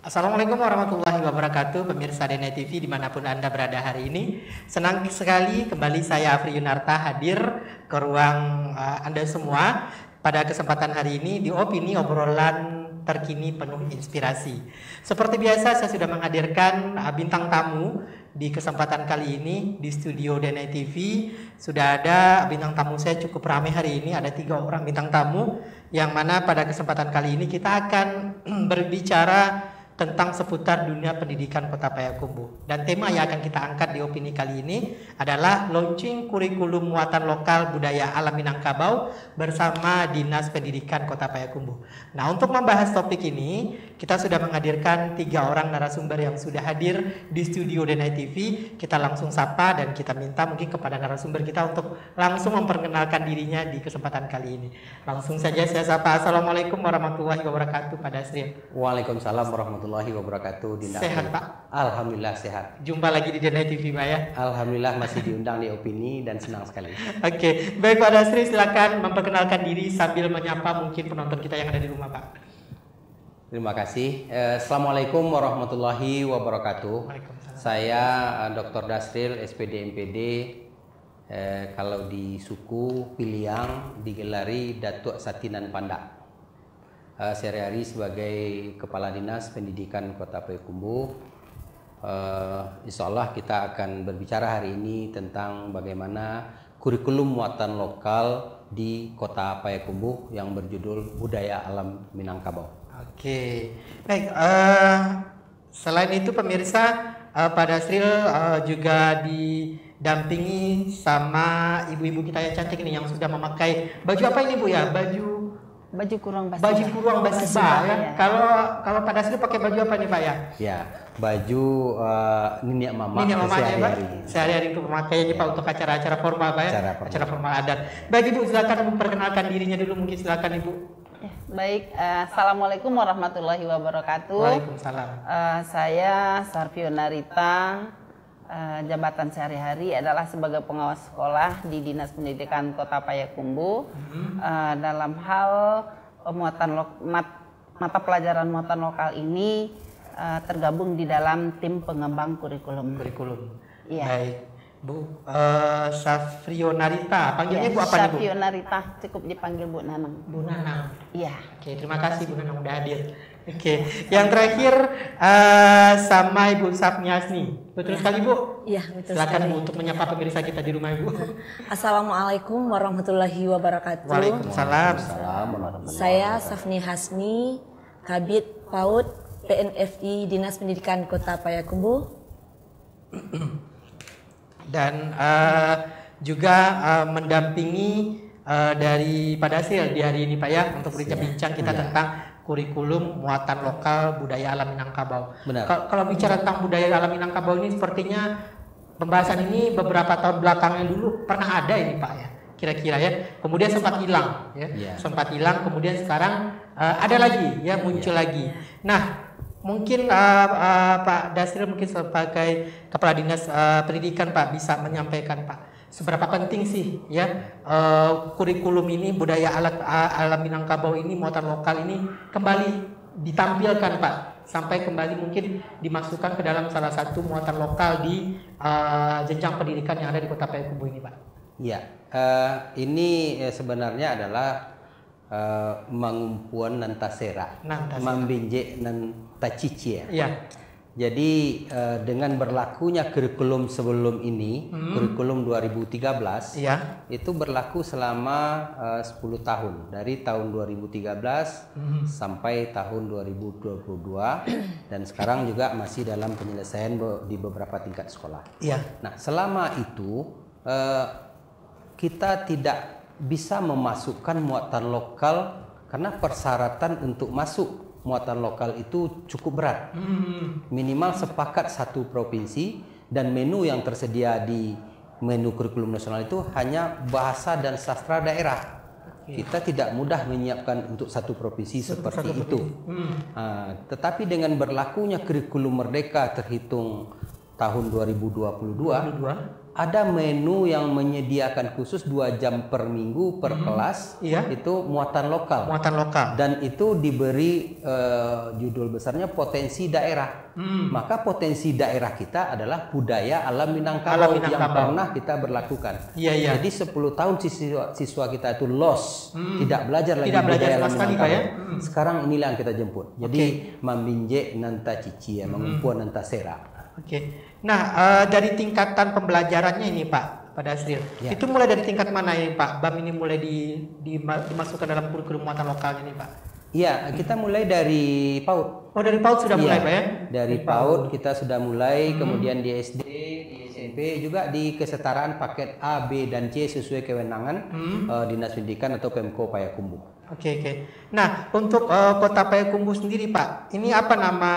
Assalamualaikum warahmatullahi wabarakatuh, pemirsa DNA TV dimanapun Anda berada hari ini. Senang sekali kembali saya Afri Yunarta hadir ke ruang Anda semua pada kesempatan hari ini di Opini Obrolan Terkini Penuh Inspirasi. Seperti biasa saya sudah menghadirkan bintang tamu di kesempatan kali ini di studio DNA TV. Sudah ada bintang tamu saya cukup ramai hari ini, ada 3 orang bintang tamu yang mana pada kesempatan kali ini kita akan berbicara tentang seputar dunia pendidikan Kota Payakumbuh. Dan tema yang akan kita angkat di opini kali ini adalah launching kurikulum muatan lokal budaya alam Minangkabau bersama Dinas Pendidikan Kota Payakumbuh. Nah, untuk membahas topik ini, kita sudah menghadirkan 3 orang narasumber yang sudah hadir di studio DNA TV. Kita langsung sapa dan kita minta mungkin kepada narasumber kita untuk langsung memperkenalkan dirinya di kesempatan kali ini. Langsung saja saya sapa. Assalamualaikum warahmatullahi wabarakatuh, Pak Dasril. Waalaikumsalam warahmatullahi wabarakatuh. Dinda. Sehat, Pak? Alhamdulillah sehat. Jumpa lagi di DNA TV, Pak ya. Alhamdulillah masih diundang di opini dan senang sekali. Oke, baik Pak Dasri, silakan memperkenalkan diri sambil menyapa mungkin penonton kita yang ada di rumah, Pak. Terima kasih. Assalamualaikum warahmatullahi wabarakatuh. Saya Dr. Dasril, SPD MPD. Kalau di suku Piliang digelari Datuk Satinan Pandak. Sehari-hari sebagai Kepala Dinas Pendidikan Kota Payakumbuh. Insya Allah kita akan berbicara hari ini tentang bagaimana kurikulum muatan lokal di Kota Payakumbuh yang berjudul Budaya Alam Minangkabau. Oke, baik. Selain itu pemirsa, Pak Dasril juga didampingi sama ibu-ibu kita yang cantik ini yang sudah memakai baju apa ini Bu ya? Baju kurung basiba ya. Kalau Pak Dasril pakai baju apa nih Pak ya? Ya, baju Niniak Mama sehari-hari. Sehari-hari untuk pemakaiannya Pak untuk acara-acara formal Pak ya? Acara formal adat. Baik Ibu, silakan memperkenalkan dirinya dulu mungkin, silakan Ibu. Baik, Assalamualaikum warahmatullahi wabarakatuh. Waalaikumsalam. Saya Sarfio Narita. Jabatan sehari-hari adalah sebagai pengawas sekolah di Dinas Pendidikan Kota Payakumbuh. Dalam hal mata pelajaran muatan lokal ini tergabung di dalam tim pengembang kurikulum. Iya. Baik, Bu Safrio Narita, panggilnya Bu apa nih Bu? Safrio Narita, cukup dipanggil Bu Nanang. Bu Nanang. Iya. Oke, terima kasih Bu Nanang udah hadir. Oke, yang terakhir sama Ibu Sapniasni. Betul sekali Bu? Iya, betul. Silakan sekali. Bu untuk menyapa pemirsa kita di rumah Ibu. Assalamualaikum warahmatullahi wabarakatuh. Waalaikumsalam. Saya Safni Hasni, Kabid PAUD PNFI Dinas Pendidikan Kota Payakumbuh. Dan juga mendampingi dari Pak Dasril di hari ini Pak ya untuk berbincang kita tentang kurikulum muatan lokal budaya alam Minangkabau. Kalau bicara tentang budaya alam Minangkabau ini sepertinya pembahasan ini beberapa tahun belakangan dulu pernah ada ini Pak ya, kira-kira ya. Kemudian sempat hilang ya, sempat hilang. Kemudian sekarang ada lagi ya, muncul lagi. Nah, mungkin Pak Dasril mungkin sebagai Kepala Dinas Pendidikan Pak bisa menyampaikan Pak, seberapa penting sih ya kurikulum ini budaya alam Minangkabau ini muatan lokal ini kembali ditampilkan Pak, sampai kembali mungkin dimasukkan ke dalam salah satu muatan lokal di jenjang pendidikan yang ada di Kota Payakumbuh ini Pak. Iya, ini sebenarnya adalah mangumpuan nantasera, mambinje nantacici ya. Iya. Jadi dengan berlakunya kurikulum sebelum ini, kurikulum 2013, itu berlaku selama 10 tahun. Dari tahun 2013 sampai tahun 2022, dan sekarang juga masih dalam penyelesaian di beberapa tingkat sekolah. Nah, selama itu kita tidak bisa memasukkan muatan lokal karena persyaratan untuk masuk muatan lokal itu cukup berat. Minimal sepakat satu provinsi, dan menu yang tersedia di menu kurikulum nasional itu hanya bahasa dan sastra daerah. Kita tidak mudah menyiapkan untuk satu provinsi seperti itu. Tetapi dengan berlakunya kurikulum merdeka terhitung tahun 2022, ada menu yang menyediakan khusus 2 jam per minggu per kelas, itu muatan lokal. Muatan lokal. Dan itu diberi judul besarnya potensi daerah. Maka potensi daerah kita adalah budaya alam Minangkabau yang pernah kita berlakukan. Jadi 10 tahun siswa kita itu lost, tidak belajar lagi budaya alam Minangkabau. Sekarang inilah yang kita jemput. Jadi mambinje nanta cici ya, mengumpuan nanta sera. Nah, dari tingkatan pembelajarannya ini Pak, pada Asril, itu mulai dari tingkat mana ini Pak? BAM ini mulai dimasukkan dalam kurikulum muatan lokal ini Pak? Iya, kita mulai dari PAUD. Oh, dari PAUD sudah mulai Pak ya? Dari PAUD kita sudah mulai, kemudian di SD, di SMP, juga di kesetaraan paket A, B, dan C sesuai kewenangan Dinas Pendidikan atau Pemko Payakumbuh. Oke. Nah, untuk Kota Payakumbuh sendiri Pak, ini apa nama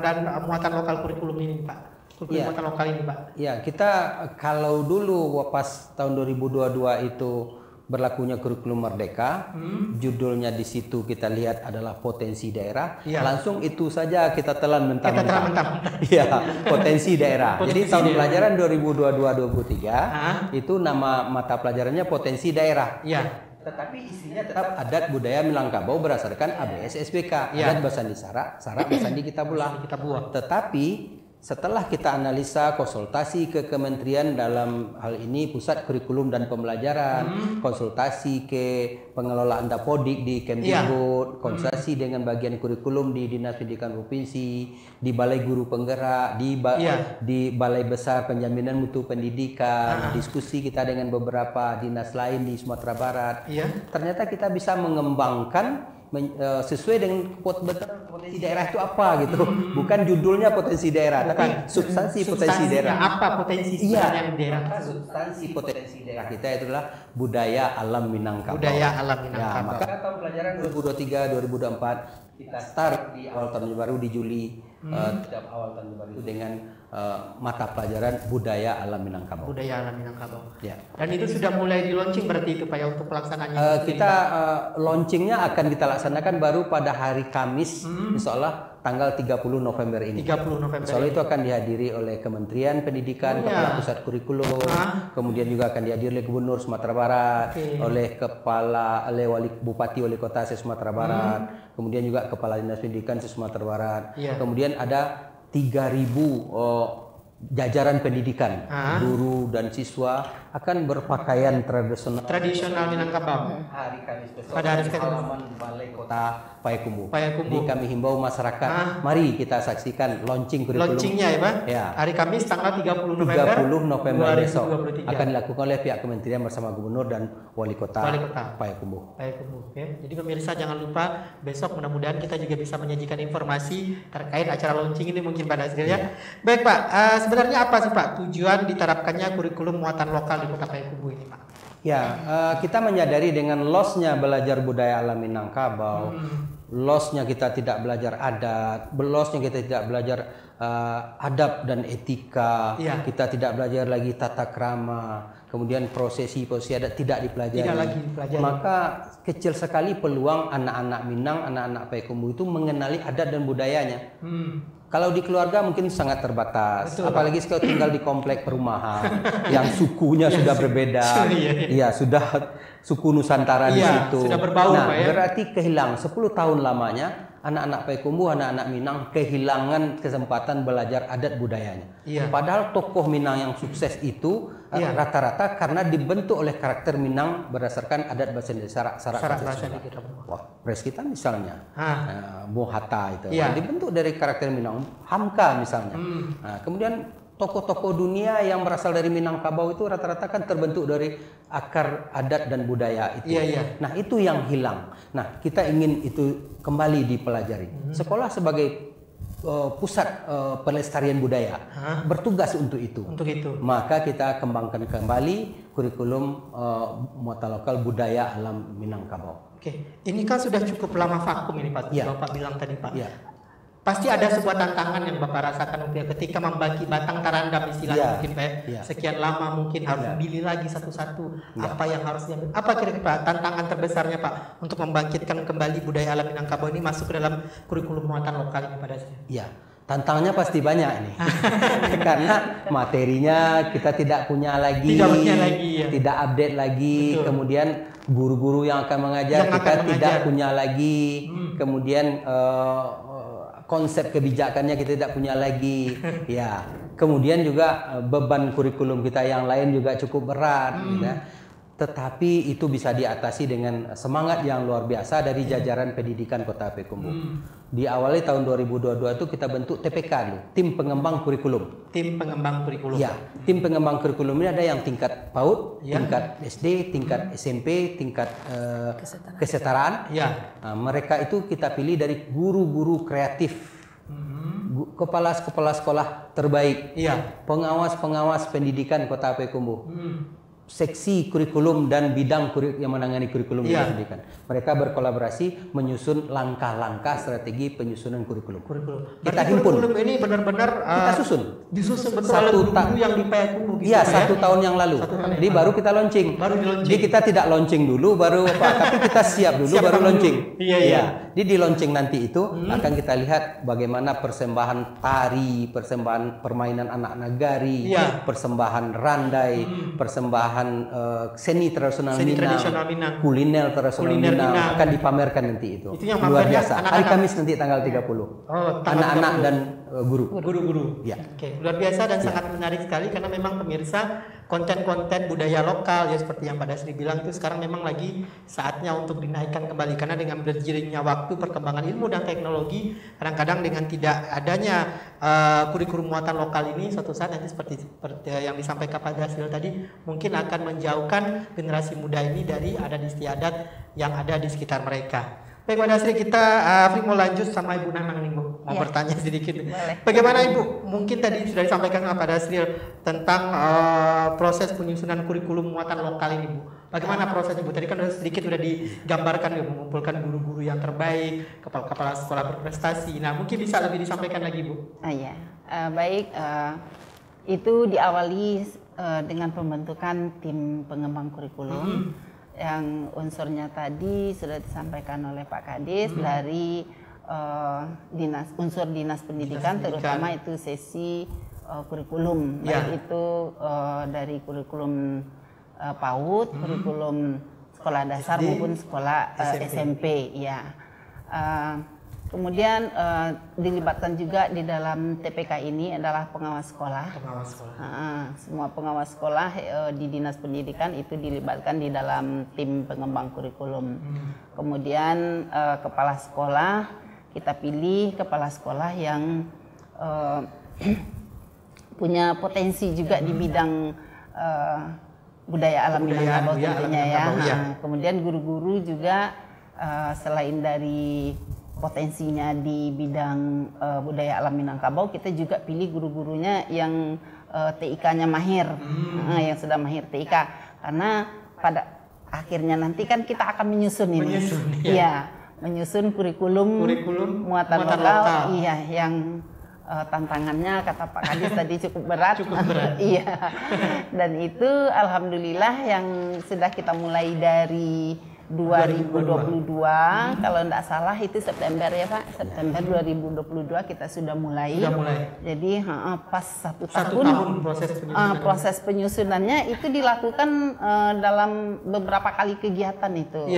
dan muatan lokal kurikulum ini Pak? Kurikulum muatan lokal ini Pak? Ya, kita kalau dulu pas tahun 2022 itu berlakunya kurikulum Merdeka, judulnya di situ kita lihat adalah potensi daerah. Langsung itu saja kita telan mentah-mentah. Iya, potensi daerah. Jadi tahun pelajaran 2022-2023 itu nama mata pelajarannya potensi daerah. Tetapi isinya tetap adat budaya Minangkabau berdasarkan ABS SPK. Adat Basandi Sara, Sara Basandi kita buang. Tetapi setelah kita analisa, konsultasi ke kementerian dalam hal ini Pusat Kurikulum dan Pembelajaran, konsultasi ke pengelola Andapodik di Kemdikbud, konsultasi dengan bagian kurikulum di Dinas Pendidikan Provinsi, di Balai Guru Penggerak, di Balai Besar Penjaminan Mutu Pendidikan, diskusi kita dengan beberapa dinas lain di Sumatera Barat. Ternyata kita bisa mengembangkan sesuai dengan potensi daerah itu apa gitu, bukan judulnya potensi daerah, tapi substansi potensi daerah. Apa potensi sebenarnya daerah? Substansi potensi daerah kita itulah budaya alam Minangkabau. Budaya alam Minangkabau. Maka tahun pelajaran 2023-2024 kita start di awal tahun baru di Juli, awal tahun baru itu dengan mata pelajaran budaya alam Minangkabau. Budaya alam Minangkabau. Dan itu sudah mulai di launching berarti itu Pak ya untuk pelaksanaannya? Kita launchingnya akan kita laksanakan baru pada hari Kamis, insya Allah tanggal 30 November ini. 30 November. Soalnya itu akan dihadiri oleh Kementerian Pendidikan, Kepala Pusat Kurikulum, kemudian juga akan dihadiri oleh Gubernur Sumatera Barat, oleh Bupati Wali Kota Sumatera Barat, kemudian juga Kepala Dinas Pendidikan Sumatera Barat. Kemudian ada 3.000 jajaran pendidikan, guru dan siswa akan berpakaian tradisional Minangkabau hari Kamis besok pada hari halaman Balai Kota Payakumbuh. Jadi kami himbau masyarakat, mari kita saksikan launching kurikulum. Launchingnya ya Pak? Hari Kamis tanggal 30 November 30 besok akan dilakukan oleh pihak kementerian bersama Gubernur dan Wali Kota Payakumbuh. Jadi pemirsa jangan lupa besok mudah-mudahan kita juga bisa menyajikan informasi terkait acara launching ini mungkin pada hasilnya. Baik Pak, sebenarnya apa sih Pak tujuan diterapkannya kurikulum muatan lokal di Kota Payakumbuh ini Pak? Kita menyadari dengan lossnya belajar budaya alam Minangkabau, lossnya kita tidak belajar adat, lossnya kita tidak belajar adab dan etika, kita tidak belajar lagi tata krama, kemudian prosesi adat tidak dipelajari. Maka kecil sekali peluang anak-anak Minang, anak-anak Payakumbuh itu mengenali adat dan budayanya. Kalau di keluarga mungkin sangat terbatas, apalagi kalau tinggal di komplek perumahan yang sukunya sudah berbeda, sudah suku Nusantara di situ. Sudah berbau, Pak, Pak, ya? Berarti kehilangan 10 tahun lamanya anak-anak Payakumbuh, anak-anak Minang kehilangan kesempatan belajar adat budayanya. Padahal tokoh Minang yang sukses itu rata-rata karena dibentuk oleh karakter Minang berdasarkan adat Basandi Sara. Pres kita misalnya, Bung Hatta itu dibentuk dari karakter Minang. Hamka misalnya. Kemudian tokoh-tokoh dunia yang berasal dari Minangkabau itu rata-rata kan terbentuk dari akar adat dan budaya itu. Nah, itu yang hilang. Nah, kita ingin itu kembali dipelajari. Sekolah sebagai pusat pelestarian budaya bertugas untuk itu. Maka kita kembangkan kembali kurikulum muatan lokal budaya alam Minangkabau. Ini kan sudah cukup lama vakum ini Pak. Bapak bilang tadi Pak. Pasti ada sebuah tantangan yang Bapak rasakan ketika membagi batang tarandam istilahnya mungkin Pak. Sekian lama mungkin harus pilih lagi satu-satu apa yang harus diambil. Apa kira-kira tantangan terbesarnya Pak untuk membangkitkan kembali budaya alam Minangkabau ini masuk ke dalam kurikulum muatan lokal ini pada saya? Tantangannya pasti banyak ini. Karena materinya kita tidak punya lagi, ya. tidak update lagi. Betul. Kemudian guru-guru yang akan mengajar kita tidak punya lagi. Kemudian konsep kebijakannya kita tidak punya lagi. Ya. Kemudian juga beban kurikulum kita yang lain juga cukup berat. Gitu. Tetapi itu bisa diatasi dengan semangat yang luar biasa dari jajaran pendidikan Kota Payakumbuh. Diawali tahun 2022 itu kita bentuk TPK, tim pengembang kurikulum. Tim pengembang kurikulum. Ya, tim pengembang kurikulum ini ada yang tingkat PAUD, tingkat SD, tingkat SMP, tingkat kesetaraan. Ya. Nah, mereka itu kita pilih dari guru-guru kreatif, kepala sekolah terbaik, pengawas pendidikan Kota Payakumbuh. Seksi kurikulum dan bidang yang menangani kurikulum pendidikan. Mereka berkolaborasi menyusun langkah-langkah strategi penyusunan kurikulum. Kita himpun. Kurikulum ini benar-benar kita susun. Disusun betul oleh guru-guru yang di Payakumbuh gitu. Iya, 1 tahun yang lalu. Jadi baru kita launching. Jadi kita tidak launching dulu baru tapi kita siap dulu baru launching. Iya. Jadi di launching nanti itu akan kita lihat bagaimana persembahan tari, persembahan permainan anak nagari, persembahan randai, persembahan seni tradisional Minang, kuliner tradisional Minang akan dipamerkan nanti itu. Yang luar biasa. Hari Kamis nanti tanggal 30. Anak-anak dan guru-guru. Ya. Oke, luar biasa dan sangat menarik sekali karena memang pemirsa konten-konten budaya lokal ya seperti yang Pak Dasri bilang itu sekarang memang lagi saatnya untuk dinaikkan kembali karena dengan berjalannya waktu perkembangan ilmu dan teknologi kadang-kadang dengan tidak adanya kurikulum muatan lokal ini suatu saat nanti seperti yang disampaikan Pak Dasri tadi mungkin akan menjauhkan generasi muda ini dari adat istiadat yang ada di sekitar mereka. Baik Pak Dasri, kita mau lanjut sama Ibu Nanang nih Bu, mau bertanya sedikit. Boleh. Bagaimana Ibu? Mungkin tadi sudah disampaikan sama Pak Dasri tentang proses penyusunan kurikulum muatan lokal ini Bu. Bagaimana prosesnya Bu? Tadi kan sedikit sudah digambarkan ya, mengumpulkan guru-guru yang terbaik, kepala sekolah berprestasi. Nah mungkin bisa lebih disampaikan lagi Bu. Baik, itu diawali dengan pembentukan tim pengembang kurikulum. Yang unsurnya tadi sudah disampaikan oleh Pak Kadis dari unsur dinas pendidikan, terutama itu sesi kurikulum, baik itu dari kurikulum PAUD, kurikulum sekolah dasar maupun sekolah SMP. Kemudian dilibatkan juga di dalam TPK ini adalah pengawas sekolah. Semua pengawas sekolah di dinas pendidikan itu dilibatkan di dalam tim pengembang kurikulum. Kemudian kepala sekolah, kita pilih kepala sekolah yang punya potensi juga di bidang budaya alam Minangkabau tentunya ya. Kemudian guru-guru juga selain dari potensinya di bidang budaya alam Minangkabau, kita juga pilih guru-gurunya yang TIK-nya mahir, yang sudah mahir TIK, karena pada akhirnya nanti kan kita akan menyusun ini, menyusun kurikulum muatan lokal, yang tantangannya kata Pak Kadis tadi cukup berat, dan itu alhamdulillah yang sudah kita mulai dari 2022, kalau tidak salah itu September ya Pak, September 2022 kita sudah mulai. Jadi pas satu tahun proses penyusunannya itu dilakukan dalam beberapa kali kegiatan itu.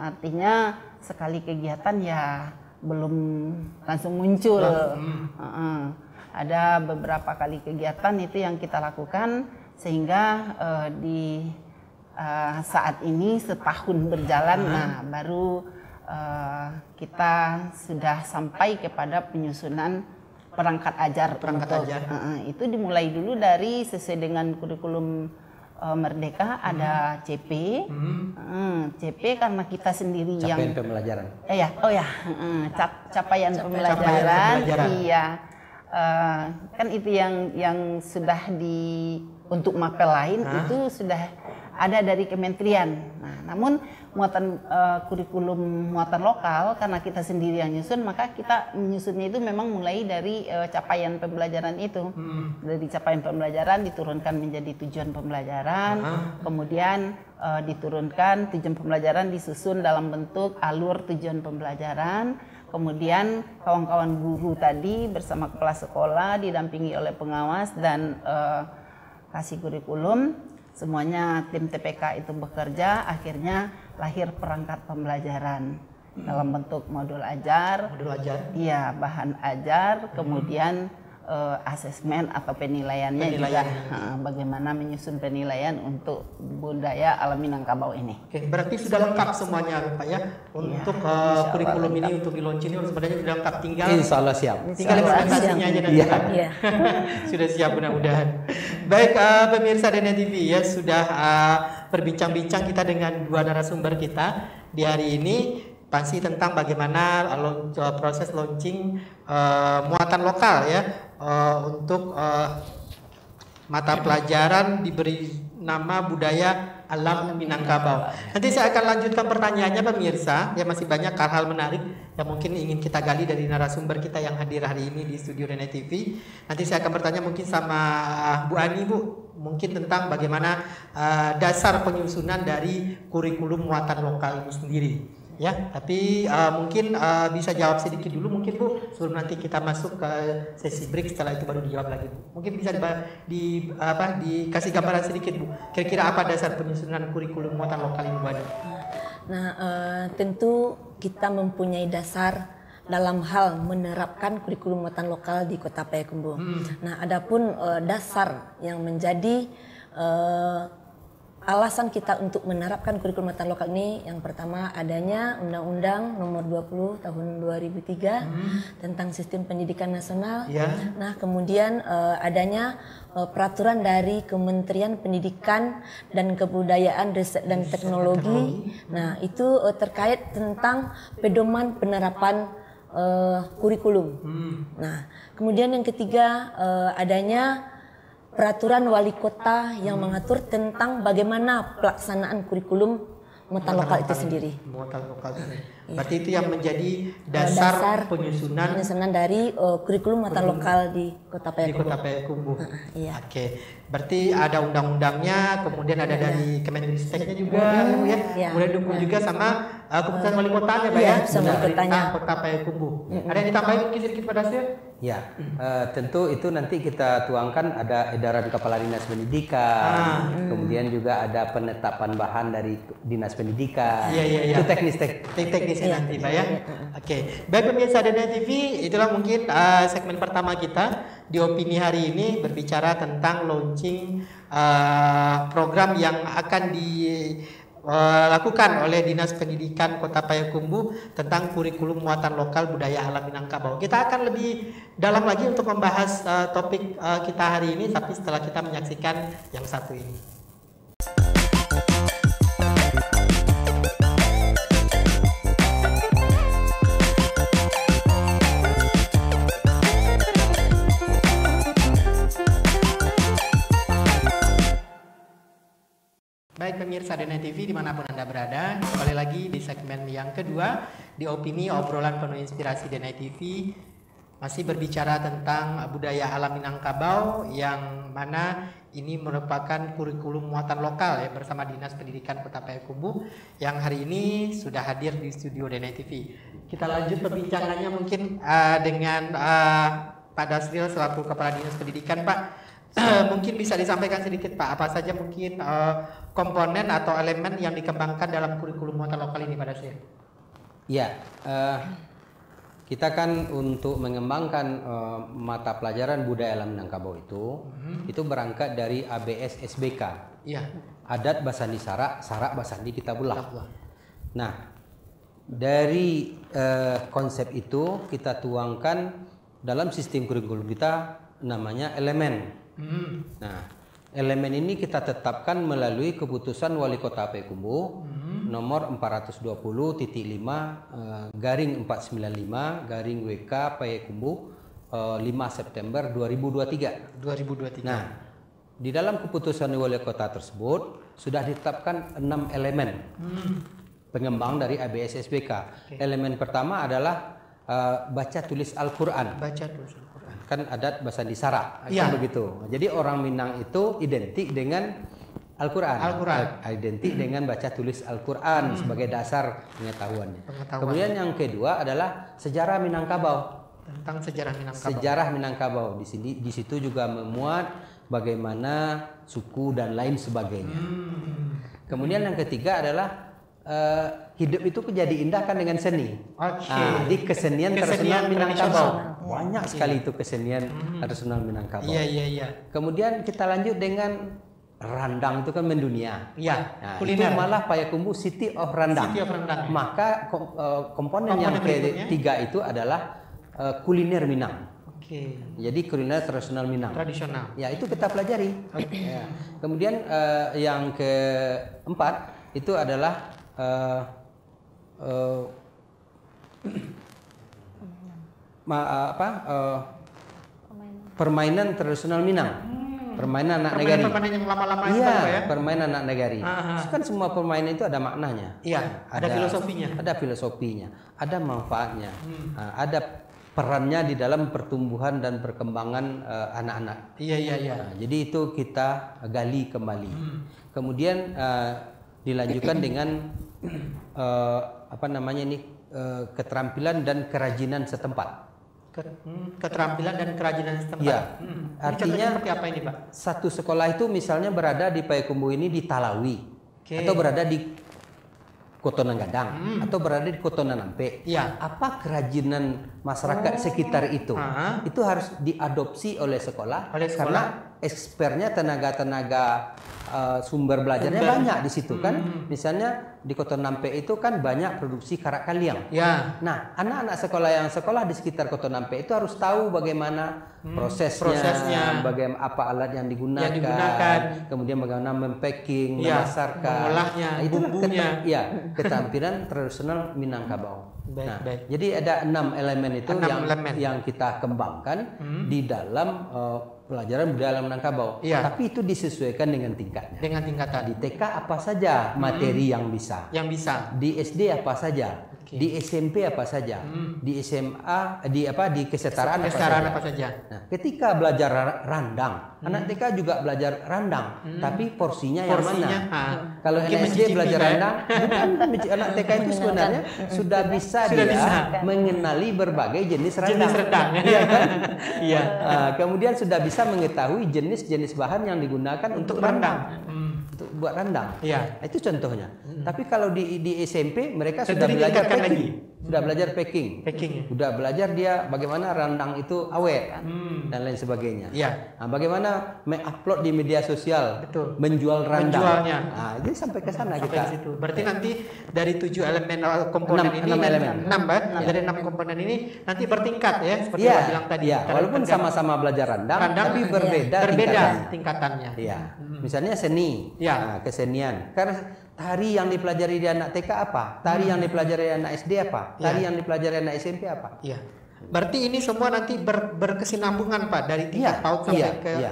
Artinya sekali kegiatan ya belum langsung muncul. Ada beberapa kali kegiatan itu yang kita lakukan sehingga di saat ini setahun berjalan, baru kita sudah sampai kepada penyusunan perangkat ajar. Itu dimulai dulu dari sesuai dengan kurikulum Merdeka, ada CP. CP karena kita sendiri capaian pembelajaran. Capaian pembelajaran. Iya. Kan itu yang sudah untuk mapel lain itu sudah ada dari kementerian. Nah, namun muatan kurikulum muatan lokal karena kita sendiri yang nyusun, maka kita menyusunnya itu memang mulai dari capaian pembelajaran itu. Dari capaian pembelajaran diturunkan menjadi tujuan pembelajaran, kemudian diturunkan tujuan pembelajaran disusun dalam bentuk alur tujuan pembelajaran, Kemudian kawan-kawan guru tadi bersama kepala sekolah didampingi oleh pengawas dan kasih kurikulum, semuanya tim TPK itu bekerja, akhirnya lahir perangkat pembelajaran dalam bentuk modul ajar, iya, bahan ajar, kemudian asesmen atau penilaiannya juga, bagaimana menyusun penilaian untuk budaya alam Minangkabau ini. Oke, berarti sudah lengkap semuanya Pak ya untuk kurikulum ini, untuk di launching ini sebenarnya sudah lengkap, tinggal Insya Allah siap. Tinggal implementasinya aja nanti Pak. Sudah siap mudah-mudahan. Baik pemirsa DNA TV ya, sudah berbincang-bincang kita dengan dua narasumber kita di hari ini. Pasti tentang bagaimana proses launching muatan lokal ya untuk mata pelajaran diberi nama budaya alam Minangkabau. Nanti saya akan lanjutkan pertanyaannya pemirsa, ya masih banyak hal-hal menarik yang mungkin ingin kita gali dari narasumber kita yang hadir hari ini di studio DNA TV. Nanti saya akan bertanya mungkin sama Bu Ani, Bu, mungkin tentang bagaimana dasar penyusunan dari kurikulum muatan lokal itu sendiri. Ya, tapi mungkin bisa jawab sedikit dulu mungkin Bu, sebelum nanti kita masuk ke sesi break, setelah itu baru dijawab lagi Bu. Mungkin bisa dikasih gambaran sedikit Bu, kira-kira apa dasar penyusunan kurikulum muatan lokal ini Bu Ani? Nah, tentu kita mempunyai dasar dalam hal menerapkan kurikulum muatan lokal di Kota Payakumbuh. Nah, adapun dasar yang menjadi alasan kita untuk menerapkan kurikulum muatan lokal ini, yang pertama adanya Undang-Undang Nomor 20 Tahun 2003 tentang Sistem Pendidikan Nasional. Nah, kemudian adanya peraturan dari Kementerian Pendidikan dan Kebudayaan, Riset dan Teknologi. Nah, itu terkait tentang pedoman penerapan kurikulum. Nah, kemudian yang ketiga adanya peraturan wali kota yang mengatur tentang bagaimana pelaksanaan kurikulum muatan lokal itu sendiri. Muatan lokal itu. Berarti itu yang menjadi dasar penyusunan dari kurikulum muatan lokal di Kota Payakumbuh. Di Kota Payakumbuh. Oke. Berarti ada undang-undangnya, kemudian ada dari Kemenristeknya juga, ya. Kemudian dukung juga sama keputusan wali kotanya, Pak ya. Sama Kota Payakumbuh. Ada yang ditambahin mungkin sedikit pada saya? Ya, tentu itu nanti kita tuangkan ada edaran Kepala Dinas Pendidikan, kemudian juga ada penetapan bahan dari Dinas Pendidikan. Itu teknisnya nanti Pak ya. Oke, baik pemirsa DNA TV, itulah mungkin segmen pertama kita di opini hari ini berbicara tentang launching program yang akan dilakukan oleh Dinas Pendidikan Kota Payakumbuh tentang kurikulum muatan lokal budaya alam Minangkabau. Kita akan lebih dalam lagi untuk membahas topik kita hari ini, tapi setelah kita menyaksikan yang satu ini. Baik pemirsa DNA TV dimanapun Anda berada, kembali lagi di segmen yang kedua di opini obrolan penuh inspirasi DNA TV, masih berbicara tentang budaya alam Minangkabau yang mana ini merupakan kurikulum muatan lokal ya bersama Dinas Pendidikan Kota Payakumbuh yang hari ini sudah hadir di studio DNA TV. Kita lanjut perbincangannya mungkin dengan Pak Dasril selaku Kepala Dinas Pendidikan, Pak. Mungkin bisa disampaikan sedikit Pak, apa saja mungkin komponen atau elemen yang dikembangkan dalam kurikulum muatan lokal ini pada saya? Ya, kita kan untuk mengembangkan mata pelajaran budaya alam Minangkabau itu berangkat dari ABS SBK. Iya. Adat Basandi Sarak, Sarak Basandi Kitabullah. Nah, dari konsep itu kita tuangkan dalam sistem kurikulum kita namanya elemen. Nah, elemen ini kita tetapkan melalui keputusan Wali Kota Payakumbuh nomor 420.5 garing 495 garing WK Payakumbuh 5 September 2023. Nah, di dalam keputusan Wali Kota tersebut sudah ditetapkan 6 elemen pengembang dari ABS SBK. Elemen pertama adalah baca tulis Al-Quran. Kan adat Basandi Sarak, kan begitu. Jadi orang Minang itu identik dengan Al-Quran. Al-Quran. Identik dengan baca tulis Al-Quran sebagai dasar pengetahuannya. Kemudian yang kedua adalah sejarah Minangkabau. Tentang sejarah Minangkabau. Sejarah Minangkabau di situ juga memuat bagaimana suku dan lain sebagainya. Kemudian yang ketiga adalah hidup itu jadi indah kan dengan seni. Di kesenian tradisional Minangkabau banyak sekali itu kesenian tradisional Minangkabau. Iya. Kemudian kita lanjut dengan randang, itu kan mendunia. Iya. Kuliner. Itu malah Payakumbuh City of Randang. Maka komponen yang ketiga itu adalah kuliner Minang. Jadi kuliner tradisional Minang. Ya, itu kita pelajari. Ya. Kemudian yang keempat itu adalah permainan tradisional Minang. Permainan anak negari. Permainan yang lama-lama itu ya? Permainan anak negari. Kan semua permainan itu ada maknanya. Iya, ada filosofinya. Ada filosofinya, ada manfaatnya. Ada perannya di dalam pertumbuhan dan perkembangan anak-anak. Iya. Jadi itu kita gali kembali. Kemudian dilanjutkan dengan keterampilan dan kerajinan setempat. Keterampilan dan kerajinan setempat. Ya, artinya seperti apa ini, Pak? Satu sekolah itu misalnya berada di Payakumbuh ini di Talawi, atau berada di Kotonanggadang, atau berada di Kotonanampe. Ya. Apa kerajinan masyarakat sekitar itu? Itu harus diadopsi oleh sekolah. Karena expertnya tenaga-tenaga sumber belajarnya banyak di situ kan. Misalnya di Kotonampe itu kan banyak produksi karak kaliang. Ya. Nah, anak-anak sekolah yang sekolah di sekitar Kotonampe itu harus tahu bagaimana prosesnya, bagaimana apa alat yang digunakan, kemudian bagaimana mempacking, memasarkan, mengolahnya, bumbunya. Keterampilan tradisional Minangkabau. Baik. Jadi ada 6 elemen itu yang kita kembangkan di dalam pelajaran budaya Minangkabau. Tapi itu disesuaikan dengan tingkatnya. Dengan tingkatan. Di TK apa saja materi yang bisa. Di SD apa saja. Di SMP apa saja. Di SMA di kesetaraan apa saja. Nah, ketika belajar randang, anak TK juga belajar randang, tapi porsinya yang mana? Kalau SD belajar randang, anak TK itu sebenarnya sudah bisa mengenali berbagai jenis randang. Iya kan? Iya. Kemudian sudah bisa mengetahui jenis-jenis bahan yang digunakan untuk randang. Untuk buat randang. Itu contohnya. Tapi kalau di SMP mereka sudah belajar packing. Sudah belajar packing. Sudah belajar dia bagaimana randang itu awet dan lain sebagainya. Nah, bagaimana mengupload di media sosial, menjual randang. Nah, jadi sampai ke sana kita. Berarti nanti dari 7 elemen komponen ini 6 dari 6 komponen ini nanti bertingkat ya seperti yang bilang tadi. Walaupun sama-sama belajar randang tapi berbeda tingkatannya. Misalnya seni, kesenian. Karena tari yang dipelajari di anak TK apa? Tari yang dipelajari di anak SD apa? Tari yang dipelajari di anak SMP apa? Berarti ini semua nanti berkesinambungan Pak dari tingkat PAUD sampai ke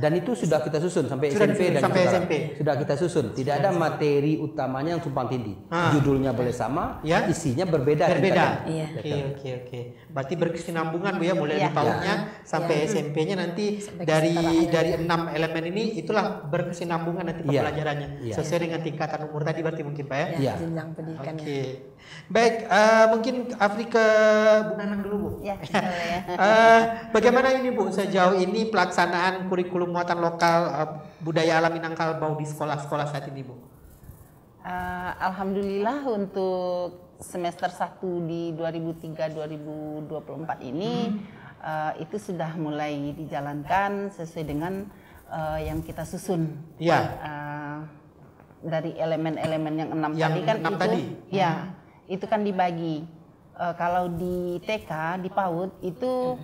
dan itu sudah kita susun sampai SMP. Sudah kita susun. Tidak ada materi utamanya yang tumpang tindih. Judulnya boleh sama, isinya berbeda. Oke. Berarti berkesinambungan Bu ya, mulai di PAUD-nya sampai SMP-nya nanti dari 6 elemen ini itulah berkesinambungan nanti pembelajarannya. Sesuai dengan tingkatan umur tadi berarti mungkin Pak ya. Jenjang pendidikannya. Baik, mungkin Afrika Bu Nanang dulu Bu. Ya. Bagaimana ini Bu sejauh ini pelaksanaan kurikulum muatan lokal budaya alam Minangkabau di sekolah-sekolah saat ini Bu? Alhamdulillah untuk semester 1 di 2003-2024 ini itu sudah mulai dijalankan sesuai dengan yang kita susun. Dari elemen-elemen yang 6 tadi kan itu kan dibagi. Kalau di TK, di PAUD itu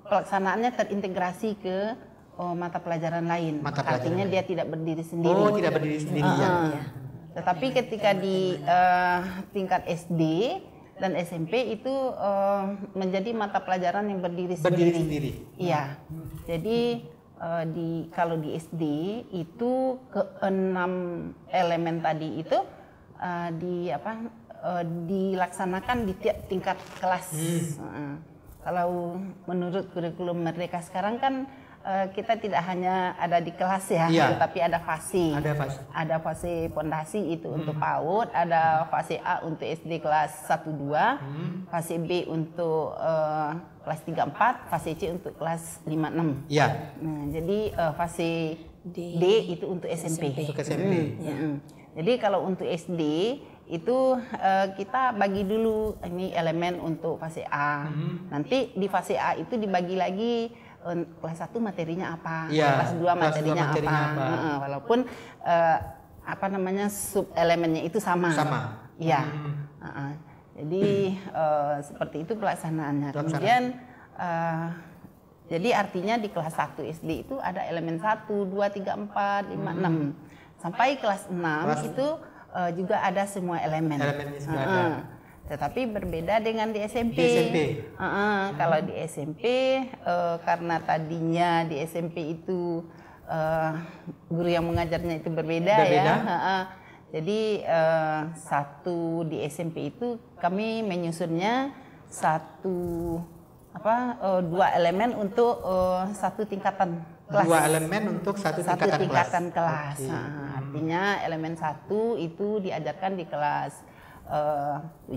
pelaksanaannya terintegrasi ke mata pelajaran lain. Artinya dia tidak berdiri sendiri. Tidak berdiri sendiri Tetapi ketika di tingkat SD dan SMP itu menjadi mata pelajaran yang berdiri sendiri. Iya. Jadi kalau di SD itu ke-6 elemen tadi itu dilaksanakan di tiap tingkat kelas. Kalau menurut kurikulum Merdeka sekarang kan kita tidak hanya ada di kelas ya, tetapi ada fase. Ada fase fondasi itu untuk PAUD, ada fase A untuk SD kelas 1-2, fase B untuk kelas 3-4, fase C untuk kelas 5-6. Nah, jadi fase D itu untuk SMP. Untuk SMP. Jadi kalau untuk SD itu kita bagi dulu ini elemen untuk fase A. Nanti di fase A itu dibagi lagi kelas 1 materinya apa, kelas 2 materinya apa. Walaupun sub elemennya itu sama. Iya. Jadi seperti itu pelaksanaannya. Kemudian jadi artinya di kelas 1 SD itu ada elemen 1, 2, 3, 4, 5, 6. Sampai kelas 6 itu juga ada semua elemen. Elemennya sudah ada. Tetapi berbeda dengan di SMP. Kalau di SMP karena tadinya di SMP itu guru yang mengajarnya itu berbeda. Ya. Jadi satu di SMP itu kami menyusunnya dua elemen untuk satu tingkatan kelas. Dua elemen untuk satu tingkatan kelas. Artinya elemen 1 itu diajarkan di kelas 1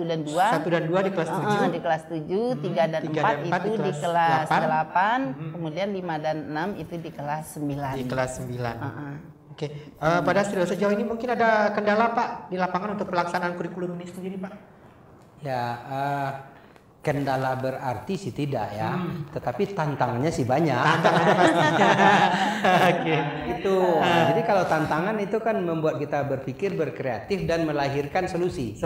dan 2. 1 dan 2 di kelas 7. Di kelas 7, 3 dan 4 itu di kelas 8. Kemudian 5 dan 6 itu di kelas 9. Di kelas 9. Oke. Pada sejauh ini mungkin ada kendala Pak di lapangan untuk pelaksanaan kurikulum ini sendiri Pak? Ya, kendala berarti sih tidak ya, tetapi tantangannya sih banyak. Tantangannya pastinya. Oke. Itu. Jadi kalau tantangan itu kan membuat kita berpikir, berkreatif dan melahirkan solusi.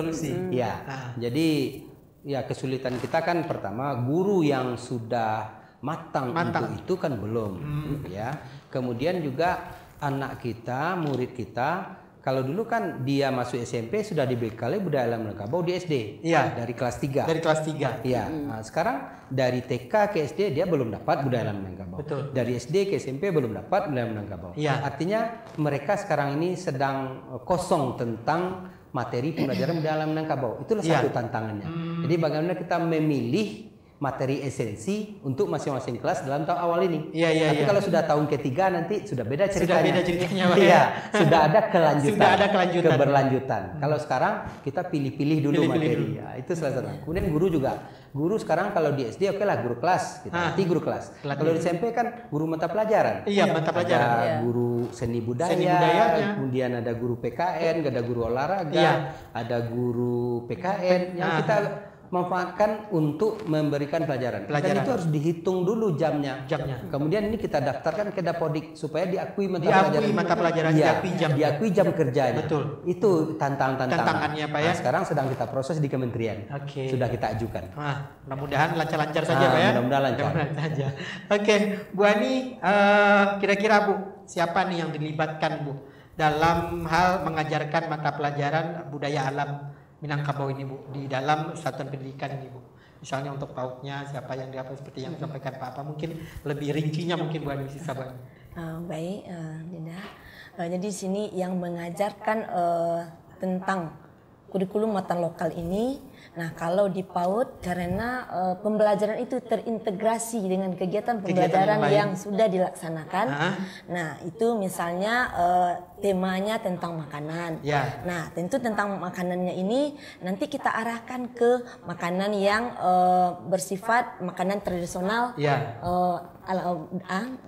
Ya. Jadi ya kesulitan kita kan pertama guru yang sudah matang. Untuk itu kan belum. Ya. Kemudian juga anak kita, murid kita. Kalau dulu kan dia masuk SMP sudah dibekali budaya alam Minangkabau di SD, dari kelas 3. Dari kelas 3. Iya. Nah, sekarang dari TK ke SD dia belum dapat budaya alam Minangkabau. Betul. Dari SD ke SMP belum dapat budaya alam Minangkabau. Artinya mereka sekarang ini sedang kosong tentang materi pembelajaran budaya alam Minangkabau. Itulah satu tantangannya. Jadi bagaimana kita memilih materi esensi untuk masing-masing kelas dalam tahun awal ini. Tapi kalau sudah tahun ketiga nanti sudah beda ceritanya. Sudah beda ceritanya Pak. Sudah ada kelanjutan. Sudah ada kelanjutan. Keberlanjutan. Kalau sekarang kita pilih-pilih dulu materi. Ya, itu salah satu. Kemudian guru juga. Guru sekarang kalau di SD oke lah guru kelas, nanti guru kelas. Kalau di SMP kan guru mata pelajaran. Mata pelajaran. Ada guru seni budaya, kemudian ada guru PKN, ada guru olahraga, ada guru PKN yang kita manfaatkan untuk memberikan pelajaran. Dan itu harus dihitung dulu jamnya. Kemudian ini kita daftarkan ke Dapodik supaya diakui mata pelajaran. Diakui jam kerjanya. Betul. Itu tantangannya Pak ya. Nah, sekarang sedang kita proses di kementerian. Sudah kita ajukan. Mudah-mudahan lancar-lancar saja Pak ya. Mudah-mudahan lancar. Saja. Bu Ani, kira-kira Bu, siapa nih yang dilibatkan Bu dalam hal mengajarkan mata pelajaran budaya alam Minangkabau ini Bu, di dalam satuan pendidikan ini Bu? Misalnya untuk PAUD-nya siapa yang diapa seperti yang disampaikan Pak, mungkin lebih rincinya mungkin Bu Ani bisa Bu. Baik, Dinda. Jadi di sini yang mengajarkan tentang kurikulum mata lokal ini. Nah, kalau di PAUD karena pembelajaran itu terintegrasi dengan kegiatan pembelajaran yang sudah dilaksanakan. Nah, itu misalnya temanya tentang makanan. Nah, tentu tentang makanannya ini nanti kita arahkan ke makanan yang bersifat makanan tradisional.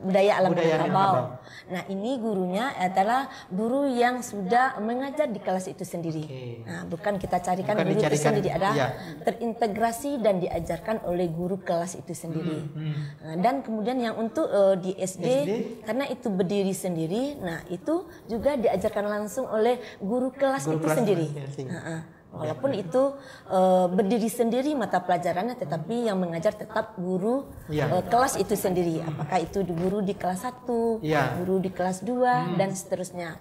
Budaya alam Minangkabau. Nah, ini gurunya adalah guru yang sudah mengajar di kelas itu sendiri. Nah, bukan kita carikan guru itu sendiri, ada terintegrasi dan diajarkan oleh guru kelas itu sendiri. Nah, dan kemudian yang untuk di SD karena itu berdiri sendiri, nah itu juga diajarkan langsung oleh guru kelas itu sendiri. Walaupun itu berdiri sendiri mata pelajarannya, tetapi yang mengajar tetap guru kelas itu sendiri. Apakah itu guru di kelas 1, guru di kelas 2, dan seterusnya.